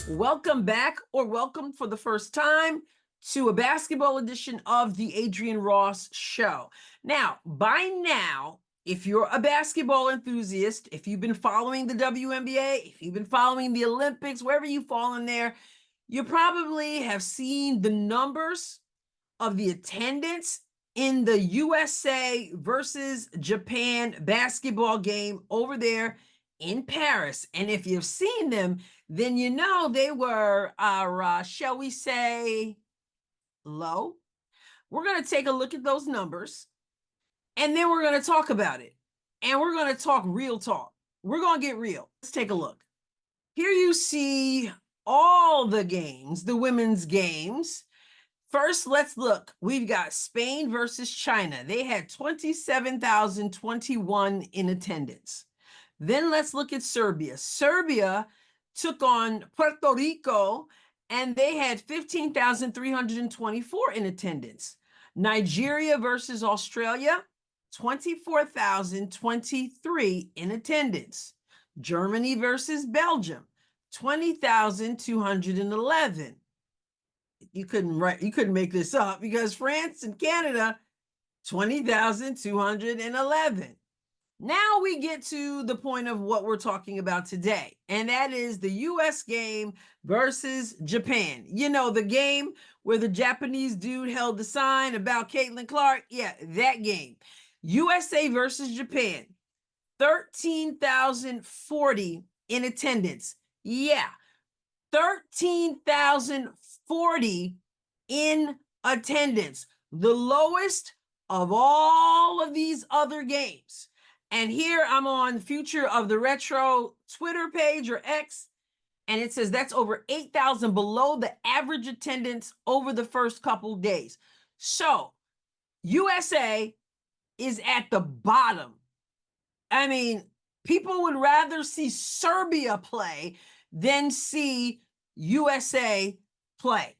Welcome back, or welcome for the first time to a basketball edition of the Adrienne Ross Show. Now, by now, if you're a basketball enthusiast, if you've been following the WNBA, if you've been following the Olympics, wherever you fall in there, you probably have seen the numbers of the attendance in the USA versus Japan basketball game over there in Paris. And if you've seen them, then you know they were, shall we say, low. We're going to take a look at those numbers, and then we're going to talk about it. And we're going to talk real talk. We're going to get real. Let's take a look. Here you see all the games, the women's games. First, let's look. We've got Spain versus China. They had 27,021 in attendance. Then let's look at Serbia. Serbia took on Puerto Rico, and they had 15,324 in attendance. Nigeria versus Australia, 24,023 in attendance. Germany versus Belgium, 20,211. You couldn't make this up, because France and Canada, 20,211. Now we get to the point of what we're talking about today, and that is the US game versus Japan. You know, the game where the Japanese dude held the sign about Caitlin Clark? Yeah, that game. USA versus Japan, 13,040 in attendance. Yeah, 13,040 in attendance, the lowest of all of these other games. And here I'm on Future of the Retro Twitter page, or X, and it says that's over 8,000 below the average attendance over the first couple days. So USA is at the bottom. I mean, people would rather see Serbia play than see USA play.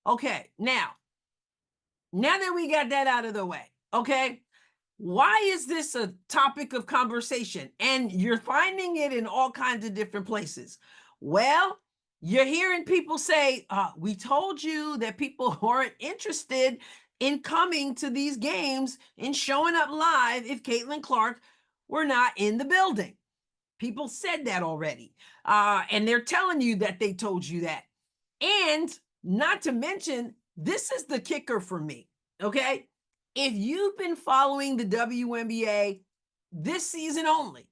Okay, now that we got that out of the way, okay, why is this a topic of conversation? And you're finding it in all kinds of different places. Well, you're hearing people say, we told you that people weren't interested in coming to these games and showing up live if Caitlin Clark were not in the building. People said that already. And they're telling you that they told you that. And not to mention, this is the kicker for me, okay? If you've been following the WNBA this season only,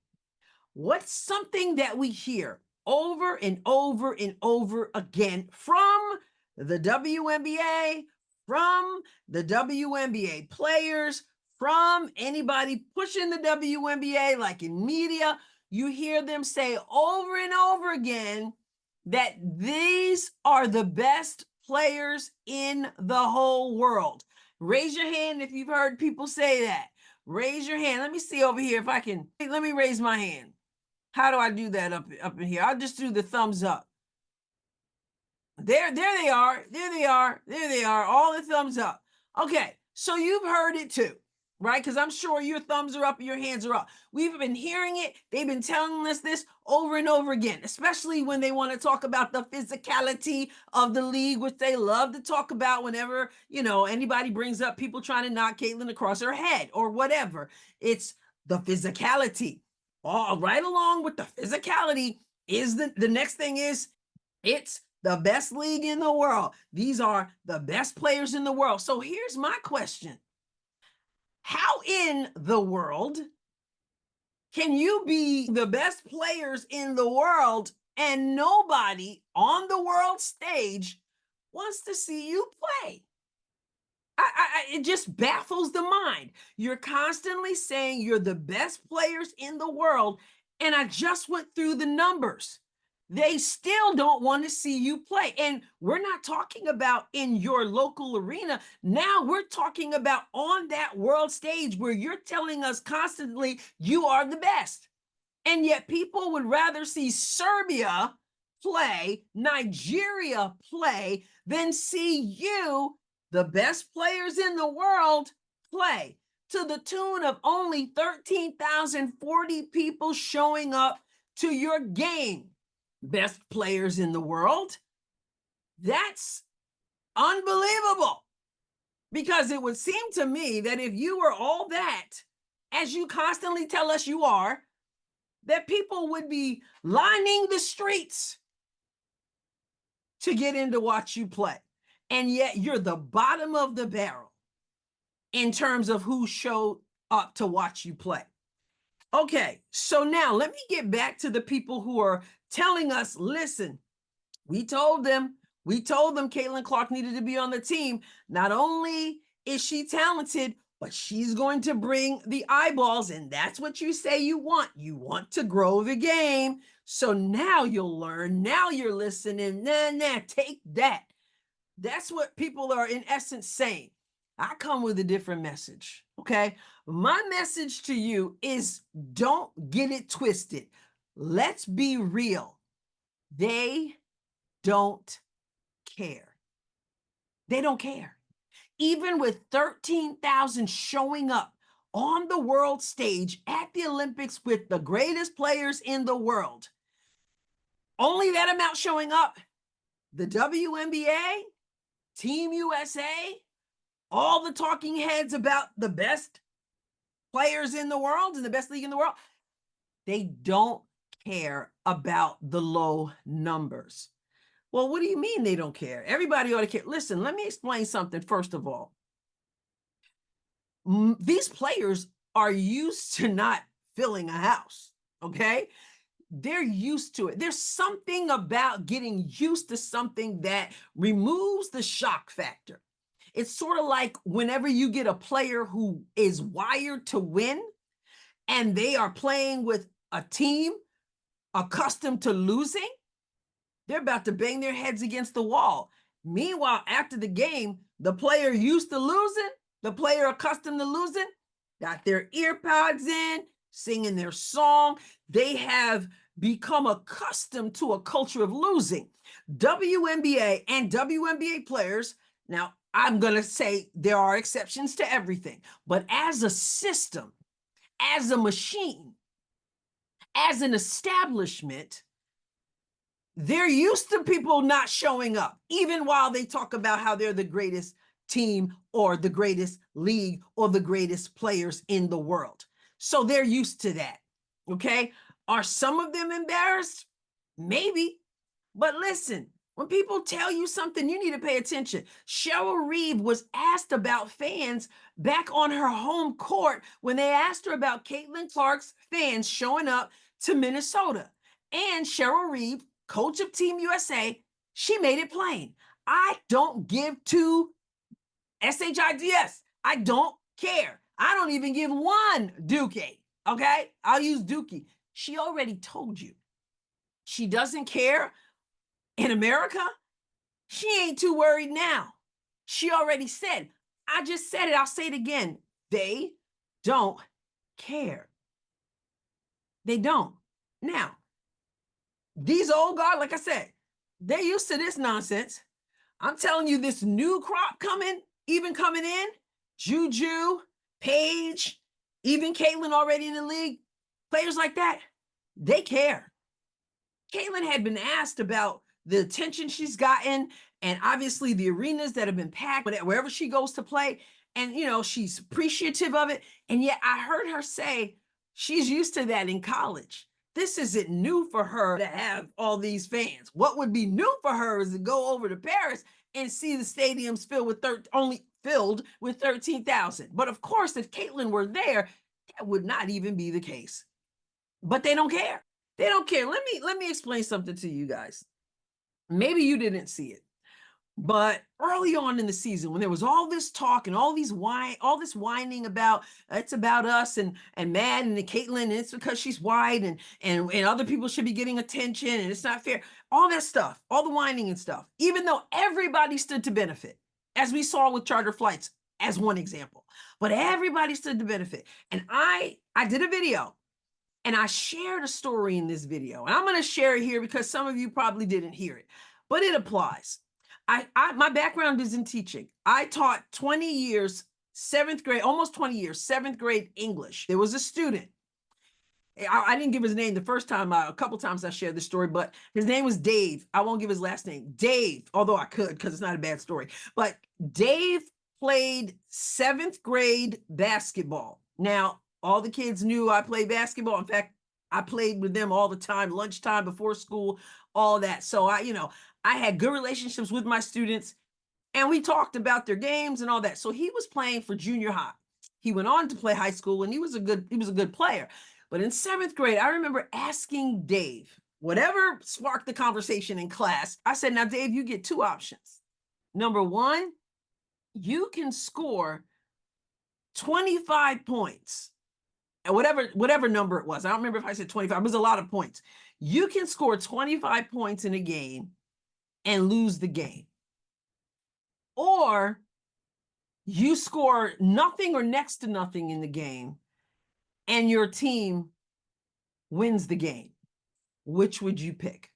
what's something that we hear over and over and over again from the WNBA, from the WNBA players, from anybody pushing the WNBA, like in media? You hear them say over and over again that these are the best players in the whole world. Raise your hand if you've heard people say that. Raise your hand. Let me see over here if I can. Let me raise my hand. How do I do that up in here? I'll just do the thumbs up. There they are. There they are. There they are. All the thumbs up. Okay, so you've heard it too, right? Because I'm sure your thumbs are up and your hands are up. We've been hearing it. They've been telling us this over and over again, especially when they want to talk about the physicality of the league, which they love to talk about whenever, anybody brings up people trying to knock Caitlin across her head or whatever. It's the physicality. All right, along with the physicality is the next thing is it's the best league in the world. These are the best players in the world. So here's my question. How in the world can you be the best players in the world and nobody on the world stage wants to see you play? It just baffles the mind. You're constantly saying you're the best players in the world, and I just went through the numbers. They still don't want to see you play. And we're not talking about in your local arena. Now we're talking about on that world stage where you're telling us constantly you are the best. And yet people would rather see Serbia play, Nigeria play, than see you, the best players in the world, play, to the tune of only 13,040 people showing up to your game. best players in the world. That's unbelievable, because it would seem to me that if you were all that, as you constantly tell us you are, that people would be lining the streets to get in to watch you play. And yet you're the bottom of the barrel in terms of who showed up to watch you play. Okay, so now let me get back to the people who are telling us, listen, we told them Caitlin Clark needed to be on the team. Not only is she talented, but she's going to bring the eyeballs, and that's what you say you want. You want to grow the game. So now you'll learn. Now you're listening. Nah, take that. That's what people are in essence saying. I come with a different message, okay? My message to you is don't get it twisted. Let's be real. They don't care. They don't care. Even with 13,000 showing up on the world stage at the Olympics with the greatest players in the world, only that amount showing up, the WNBA, Team USA, all the talking heads about the best players in the world and the best league in the world, they don't care about the low numbers. Well, what do you mean they don't care? Everybody ought to care. Listen, let me explain something first of all. These players are used to not filling a house, okay? They're used to it. There's something about getting used to something that removes the shock factor. It's sort of like whenever you get a player who is wired to win and they are playing with a team accustomed to losing, they're about to bang their heads against the wall. Meanwhile, after the game, the player used to losing, the player accustomed to losing, got their ear pods in, singing their song. They have become accustomed to a culture of losing. WNBA and WNBA players, now I'm going to say there are exceptions to everything, but as a system, as a machine, as an establishment, they're used to people not showing up, even while they talk about how they're the greatest team or the greatest league or the greatest players in the world. So they're used to that, okay? Are some of them embarrassed? Maybe. But listen, when people tell you something, you need to pay attention. Cheryl Reeve was asked about fans back on her home court when they asked her about Caitlin Clark's fans showing up to Minnesota. And Cheryl Reeve, coach of Team USA, she made it plain. I don't give two SHIDS. I don't care. I don't even give one Dookie, okay? I'll use Dookie. She already told you. She doesn't care in America. She ain't too worried now. She already said, I just said it, I'll say it again. They don't care. They don't. Now, these old guys, like I said, they're used to this nonsense. I'm telling you, this new crop coming in, Juju, Paige, even Caitlin already in the league, players like that, they care. Caitlin had been asked about the attention she's gotten and obviously the arenas that have been packed wherever she goes to play. And, you know, she's appreciative of it. And yet I heard her say she's used to that in college. This isn't new for her to have all these fans. What would be new for her is to go over to Paris and see the stadiums only filled with 13,000. But of course, if Caitlin were there, that would not even be the case. But they don't care. They don't care. Let me explain something to you guys. Maybe you didn't see it, but early on in the season, when there was all this talk and all this whining about it's about us and Mad and Caitlin, and it's because she's white and other people should be getting attention and it's not fair. All that stuff, all the whining and stuff, even though everybody stood to benefit, as we saw with charter flights as one example, but everybody stood to benefit. And I did a video. And I shared a story in this video, and I'm going to share it here because some of you probably didn't hear it, but it applies. My background is in teaching. I taught 20 years, 7th grade, almost 20 years, 7th grade English. There was a student. I didn't give his name the first time. A couple times I shared this story, but his name was Dave. I won't give his last name. Dave, although I could because it's not a bad story. But Dave played 7th grade basketball. Now, all the kids knew I played basketball. In fact, I played with them all the time, lunchtime, before school, all that. So I had good relationships with my students, and we talked about their games and all that. So he was playing for junior high. He went on to play high school, and he was a good player. But in 7th grade, I remember asking Dave, whatever sparked the conversation in class, I said, now, Dave, you get 2 options. Number 1, you can score 25 points, and whatever number it was. I don't remember if I said 25. It was a lot of points. You can score 25 points in a game and lose the game. Or you score nothing or next to nothing in the game and your team wins the game. Which would you pick?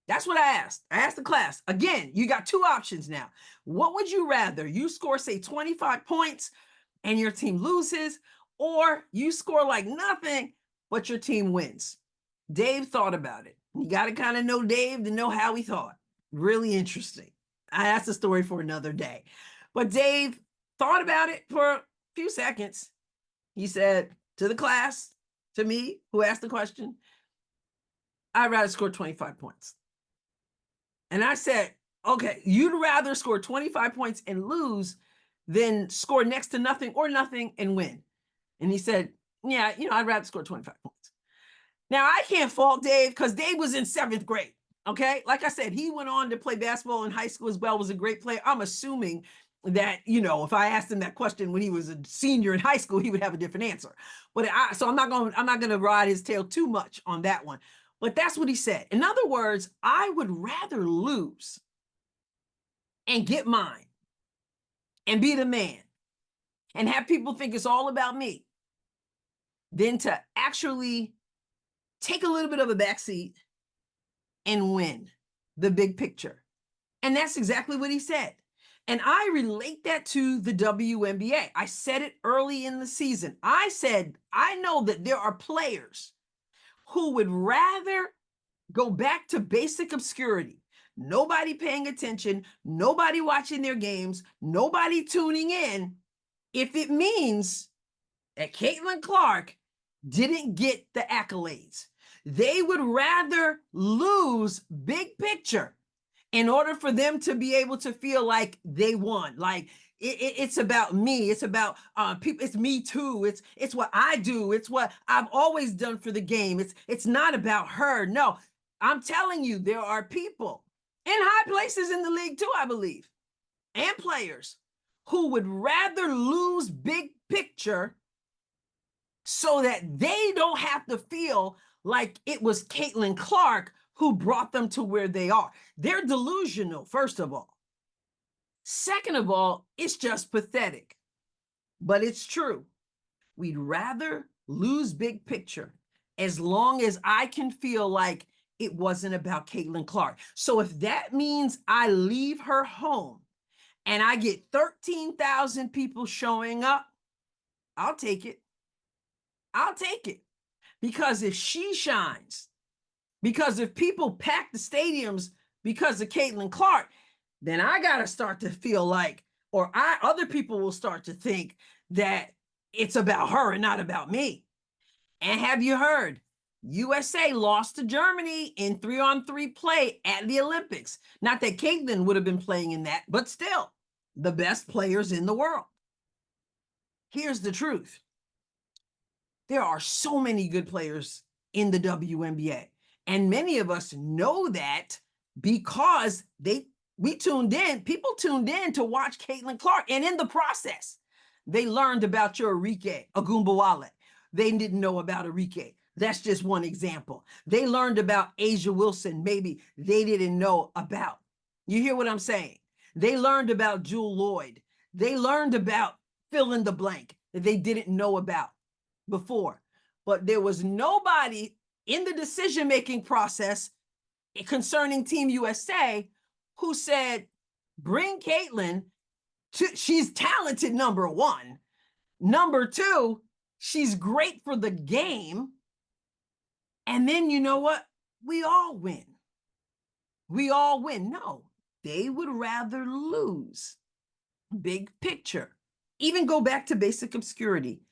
That's what I asked. I asked the class. Again, you got 2 options now. What would you rather? You score, say, 25 points and your team loses, or you score like nothing, but your team wins? Dave thought about it. You got to kind of know Dave to know how he thought. Really interesting. That's a story for another day. But Dave thought about it for a few seconds. He said to the class, to me, who asked the question, I'd rather score 25 points. And I said, okay, you'd rather score 25 points and lose than score next to nothing or nothing and win. And he said, yeah, I'd rather score 25 points. Now, I can't fault Dave because Dave was in 7th grade. Okay. Like I said, he went on to play basketball in high school as well, was a great player. I'm assuming that, if I asked him that question when he was a senior in high school, he would have a different answer. But so I'm not going to ride his tail too much on that one. But that's what he said. In other words, I would rather lose and get mine and be the man and have people think it's all about me than to actually take a little bit of a backseat and win the big picture. And that's exactly what he said. And I relate that to the WNBA. I said it early in the season. I said, I know that there are players who would rather go back to basic obscurity, nobody paying attention, nobody watching their games, nobody tuning in, if it means that Caitlin Clark didn't get the accolades. They would rather lose big picture in order for them to be able to feel like they won. Like it's about me. It's about people. It's me too. It's what I do. It's what I've always done for the game. It's not about her. No, I'm telling you, there are people in high places in the league too, I believe, and players who would rather lose big picture so that they don't have to feel like it was Caitlin Clark who brought them to where they are. They're delusional, first of all. Second of all, it's just pathetic, but it's true. We'd rather lose big picture as long as I can feel like it wasn't about Caitlin Clark. So if that means I leave her home and I get 13,000 people showing up, I'll take it. I'll take it. Because if she shines, because if people pack the stadiums because of Caitlin Clark, then I got to start to feel like, or other people will start to think that it's about her and not about me. And have you heard? USA lost to Germany in 3-on-3 play at the Olympics. Not that Caitlin would have been playing in that, but still, the best players in the world. Here's the truth. There are so many good players in the WNBA. And many of us know that because people tuned in to watch Caitlin Clark. And in the process, they learned about your Arike Ogunbowale. They didn't know about Arike. That's just one example. They learned about Asia Wilson, maybe they didn't know about. You hear what I'm saying? They learned about Jewel Lloyd. They learned about fill in the blank that they didn't know about before. But there was nobody in the decision-making process concerning Team USA who said, bring Caitlin she's talented, number one. Number two, she's great for the game. And then you know what? We all win. We all win. No, they would rather lose. Big picture. Even go back to basic obscurity.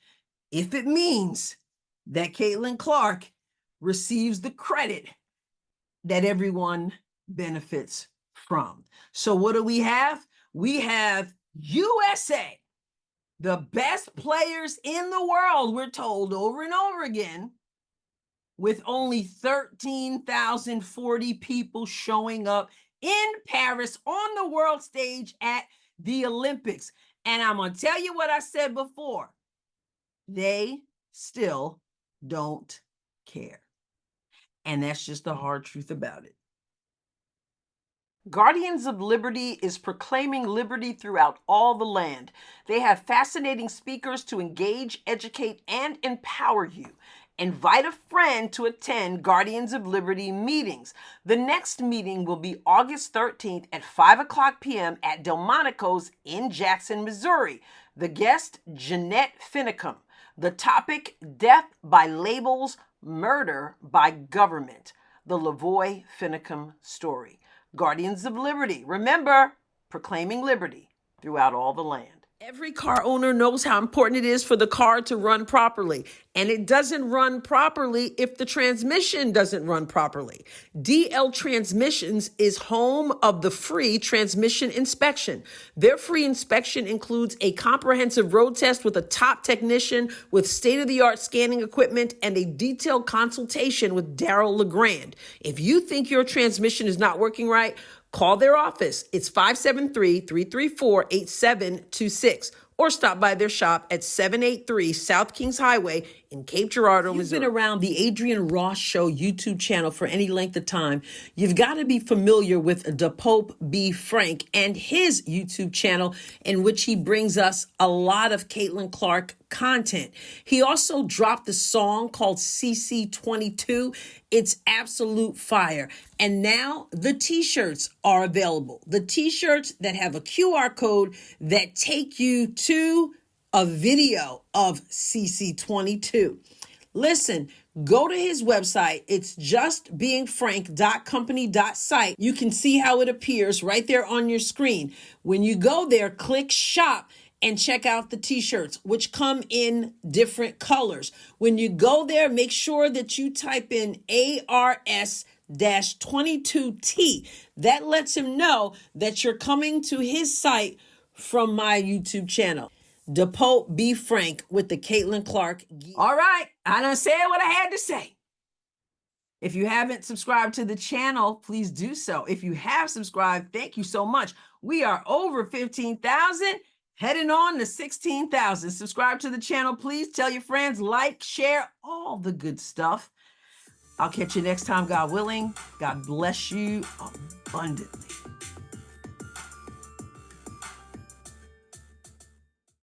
If it means that Caitlin Clark receives the credit that everyone benefits from. So what do we have? We have USA, the best players in the world, we're told over and over again, with only 13,040 people showing up in Paris on the world stage at the Olympics. And I'm going to tell you what I said before. They still don't care. And that's just the hard truth about it. Guardians of Liberty is proclaiming liberty throughout all the land. They have fascinating speakers to engage, educate, and empower you. Invite a friend to attend Guardians of Liberty meetings. The next meeting will be August 13th at 5:00 p.m. at Delmonico's in Jackson, Missouri. The guest, Jeanette Finicum. The topic, Death by Labels, Murder by Government. The Lavoy Finicum story. Guardians of Liberty. Remember, proclaiming liberty throughout all the land. Every car owner knows how important it is for the car to run properly. And it doesn't run properly if the transmission doesn't run properly. DL Transmissions is home of the free transmission inspection. Their free inspection includes a comprehensive road test with a top technician with state-of-the-art scanning equipment and a detailed consultation with Daryl LeGrand. If you think your transmission is not working right, call their office. It's 573-334-8726. Or stop by their shop at 783 South Kings Highway in Cape Girardeau, Missouri. If you've been around the Adrienne Ross Show YouTube channel for any length of time, you've got to be familiar with Da Pope B. Frank and his YouTube channel, in which he brings us a lot of Caitlin Clark content. He also dropped a song called CC22. It's absolute fire. And now the t-shirts are available. The t-shirts that have a QR code that take you to a video of CC22. Listen, go to his website. It's justbeingfrank.company.site. You can see how it appears right there on your screen. When you go there, click shop and check out the t-shirts, which come in different colors. When you go there, make sure that you type in ARS-22T. That lets him know that you're coming to his site from my YouTube channel. Da Pope B. Frank with the Caitlin Clark. All right, I done said what I had to say. If you haven't subscribed to the channel, please do so. If you have subscribed, thank you so much. We are over 15,000, heading on to 16,000. Subscribe to the channel, please. Tell your friends, like, share, all the good stuff. I'll catch you next time, God willing. God bless you abundantly.